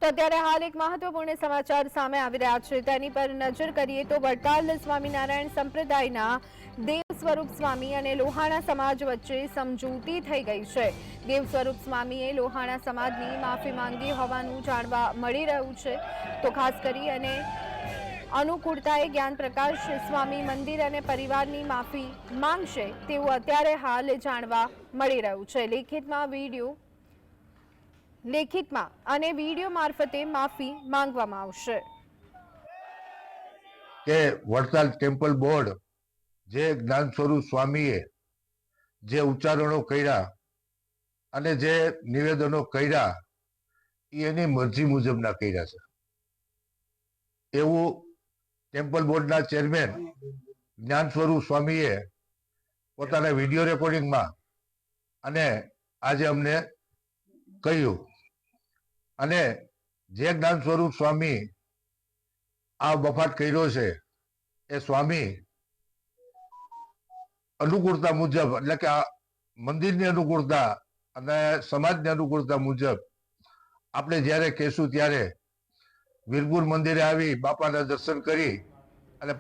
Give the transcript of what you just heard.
તો અત્યારે હાલ એક મહત્વપૂર્ણ સમાચાર સામે આવી રહ્યા છે, તેની પર નજર કરીએ તો વડતાલ સ્વામિનારાયણ સંપ્રદાયના દેવ સ્વરૂપ સ્વામી અને લોહાણા સમાજ વચ્ચે સમજૂતી થઈ ગઈ છે। દેવ સ્વરૂપ સ્વામીએ લોહાણા સમાજની માફી માંગી હોવાનું જાણવા મળી રહ્યું છે। તો ખાસ કરી અને અનુકૂળતાએ જ્ઞાન પ્રકાશ સ્વામી મંદિર અને પરિવારની માફી માંગશે તેવું અત્યારે હાલ જાણવા મળી રહ્યું છે। લેખિતમાં અને વિડીયો મારફતે માફી માંગવામાં આવશે। કે વડતાલ ટેમ્પલ બોર્ડ જે જ્ઞાન સ્વરૂપ સ્વામીએ જે ઉચ્ચારણો કર્યા અને જે નિવેદનો કર્યા એની મરજી મુજબના કર્યા છે એવું ટેમ્પલ બોર્ડના ચેરમેન જ્ઞાન સ્વરૂપ સ્વામીએ પોતાના વિડીયો રેકોર્ડિંગમાં અને આજે અમને કહ્યું। અને જે જ્ઞાન સ્વરૂપ સ્વામી આ વફાત કર્યો છે એ સ્વામી અનુકૂળતા મુજબ એટલે કે આ મંદિરની અનુકૂળતા અને સમાજની અનુકૂળતા મુજબ આપણે જ્યારે કહેશું ત્યારે વીરપુર મંદિરે આવી બાપાના દર્શન કરી અને